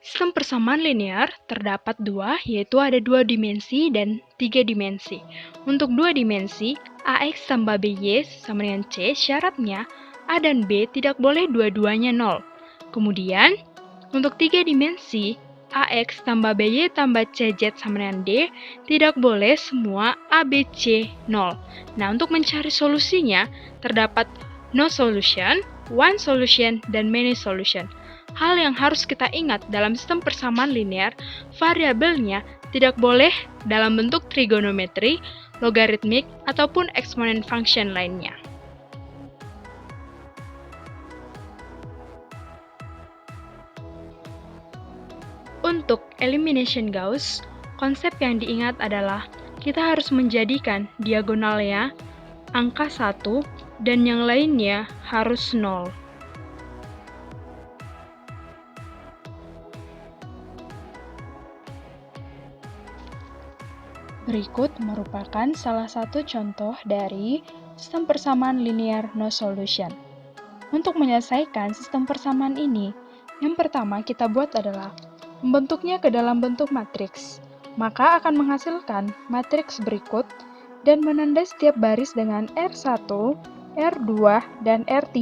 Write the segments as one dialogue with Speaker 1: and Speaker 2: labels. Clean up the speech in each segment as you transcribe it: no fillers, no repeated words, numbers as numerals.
Speaker 1: Sistem persamaan linear terdapat dua, yaitu ada 2 dimensi dan 3 dimensi. Untuk 2 dimensi, AX tambah BY sama dengan C, syaratnya A dan B tidak boleh dua-duanya 0. Kemudian, untuk 3 dimensi, AX tambah BY tambah CZ sama dengan D, tidak boleh semua ABC 0. Nah, untuk mencari solusinya, terdapat no solution, one solution, dan many solution. Hal yang harus kita ingat dalam sistem persamaan linear, variabelnya tidak boleh dalam bentuk trigonometri, logaritmik, ataupun eksponen function lainnya. Untuk elimination Gauss, konsep yang diingat adalah kita harus menjadikan diagonalnya angka 1 dan yang lainnya harus 0. Berikut merupakan salah satu contoh dari sistem persamaan linear no solution. Untuk menyelesaikan sistem persamaan ini, yang pertama kita buat adalah membentuknya ke dalam bentuk matriks. Maka akan menghasilkan matriks berikut dan menandai setiap baris dengan R1, R2, dan R3.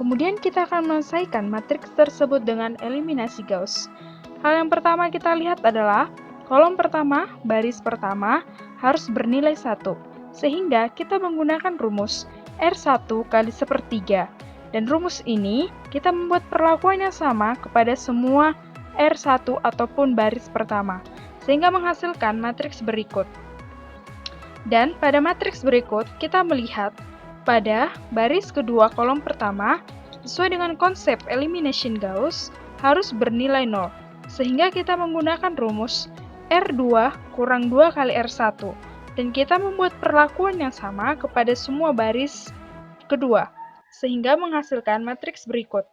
Speaker 1: Kemudian kita akan menyelesaikan matriks tersebut dengan eliminasi Gauss. Hal yang pertama kita lihat adalah kolom pertama, baris pertama harus bernilai 1, sehingga kita menggunakan rumus R1 kali sepertiga. Dan rumus ini kita membuat perlakuan yang sama kepada semua R1 ataupun baris pertama, sehingga menghasilkan matriks berikut. Dan pada matriks berikut, kita melihat pada baris kedua kolom pertama, sesuai dengan konsep elimination Gauss, harus bernilai 0, sehingga kita menggunakan rumus R2 kurang 2 kali R1, dan kita membuat perlakuan yang sama kepada semua baris kedua, sehingga menghasilkan matriks berikut.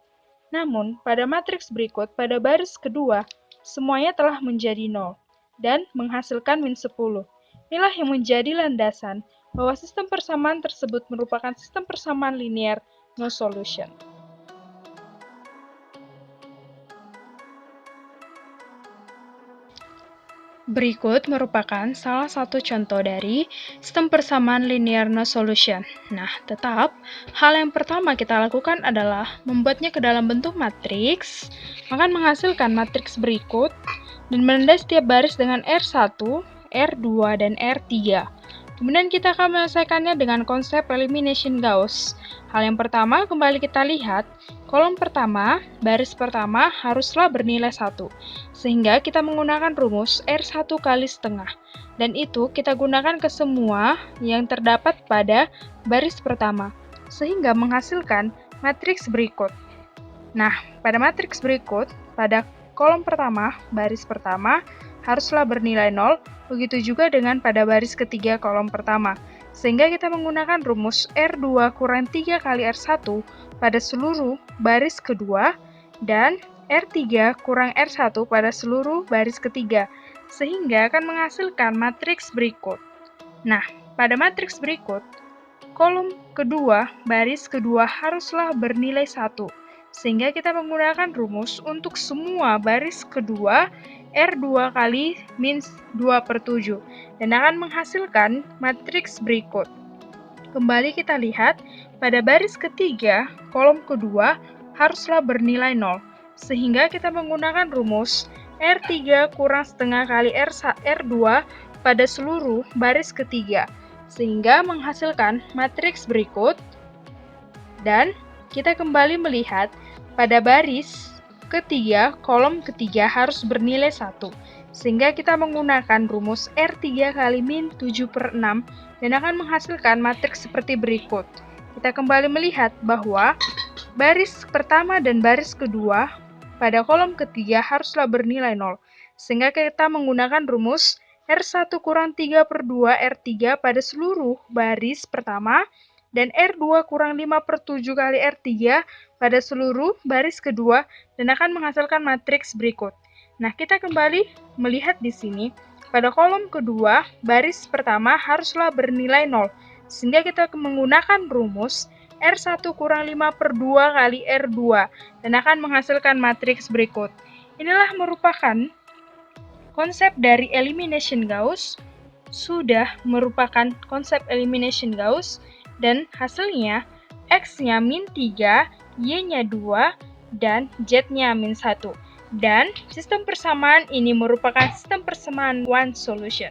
Speaker 1: Namun, pada matriks berikut, pada baris kedua, semuanya telah menjadi 0, dan menghasilkan min 10. Inilah yang menjadi landasan bahwa sistem persamaan tersebut merupakan sistem persamaan linear no solution. Berikut merupakan salah satu contoh dari sistem persamaan linear no solution. Nah, tetap, hal yang pertama kita lakukan adalah membuatnya ke dalam bentuk matriks, akan menghasilkan matriks berikut, dan menandai setiap baris dengan R1, R2, dan R3. Kemudian kita akan menyelesaikannya dengan konsep elimination Gauss. Hal yang pertama, kembali kita lihat, kolom pertama, baris pertama haruslah bernilai 1, sehingga kita menggunakan rumus R1 kali setengah, dan itu kita gunakan ke semua yang terdapat pada baris pertama, sehingga menghasilkan matriks berikut. Nah, pada matriks berikut, pada kolom pertama, baris pertama, haruslah bernilai 0, begitu juga dengan pada baris ketiga kolom pertama, sehingga kita menggunakan rumus R2 kurang 3 kali R1 pada seluruh baris kedua, dan R3 kurang R1 pada seluruh baris ketiga, sehingga akan menghasilkan matriks berikut. Nah, pada matriks berikut, kolom kedua, baris kedua haruslah bernilai 1, sehingga kita menggunakan rumus untuk semua baris kedua R2 kali min 2/7, dan akan menghasilkan matriks berikut. Kembali kita lihat, pada baris ketiga, kolom kedua haruslah bernilai 0, sehingga kita menggunakan rumus R3 kurang setengah kali R2 pada seluruh baris ketiga, sehingga menghasilkan matriks berikut. Dan kita kembali melihat pada baris ketiga, kolom ketiga harus bernilai 1, sehingga kita menggunakan rumus R3 kali min 7/6 dan akan menghasilkan matriks seperti berikut. Kita kembali melihat bahwa baris pertama dan baris kedua pada kolom ketiga haruslah bernilai 0, sehingga kita menggunakan rumus R1 kurang 3/2 R3 pada seluruh baris pertama, dan R2 kurang 5/7 kali R3 pada seluruh baris kedua, dan akan menghasilkan matriks berikut. Nah, kita kembali melihat di sini, pada kolom kedua, baris pertama haruslah bernilai 0, sehingga kita menggunakan rumus R1 kurang 5/2 kali R2, dan akan menghasilkan matriks berikut. Inilah merupakan konsep dari elimination Gauss, sudah merupakan konsep elimination Gauss, dan hasilnya X-nya min 3, Y-nya 2, dan Z-nya min 1. Dan sistem persamaan ini merupakan sistem persamaan one solution.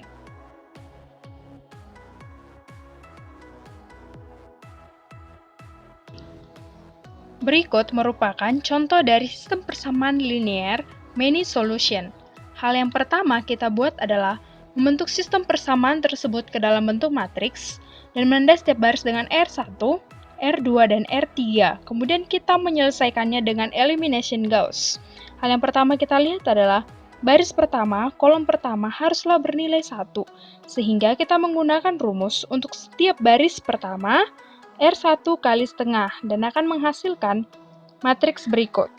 Speaker 1: Berikut merupakan contoh dari sistem persamaan linear many solution. Hal yang pertama kita buat adalah membentuk sistem persamaan tersebut ke dalam bentuk matriks dan menandai setiap baris dengan R1, R2, dan R3. Kemudian kita menyelesaikannya dengan elimination Gauss. Hal yang pertama kita lihat adalah baris pertama, kolom pertama haruslah bernilai 1, sehingga kita menggunakan rumus untuk setiap baris pertama R1 kali setengah dan akan menghasilkan matriks berikut.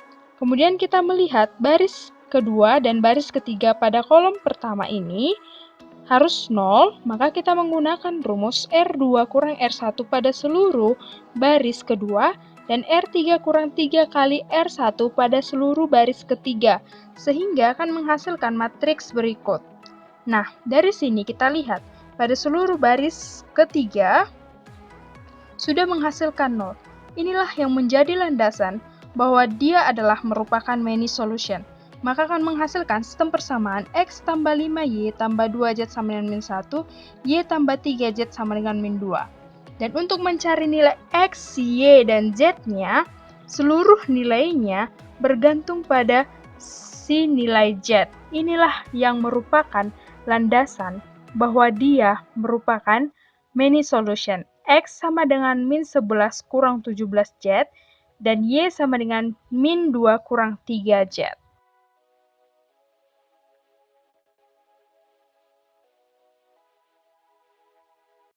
Speaker 1: Kemudian kita melihat baris kedua dan baris ketiga pada kolom pertama ini harus 0, maka kita menggunakan rumus R2 kurang R1 pada seluruh baris kedua dan R3 kurang 3 kali R1 pada seluruh baris ketiga, sehingga akan menghasilkan matriks berikut. Nah, dari sini kita lihat pada seluruh baris ketiga sudah menghasilkan 0. Inilah yang menjadi landasan bahwa dia adalah merupakan many solution. Maka akan menghasilkan sistem persamaan X tambah 5Y tambah 2Z sama dengan min 1, Y tambah 3Z sama dengan min 2. Dan untuk mencari nilai X, Y, dan Z-nya, seluruh nilainya bergantung pada si nilai Z. Inilah yang merupakan landasan bahwa dia merupakan many solution. X sama dengan min 11 kurang 17Z, dan Y sama dengan min 2 kurang 3Z.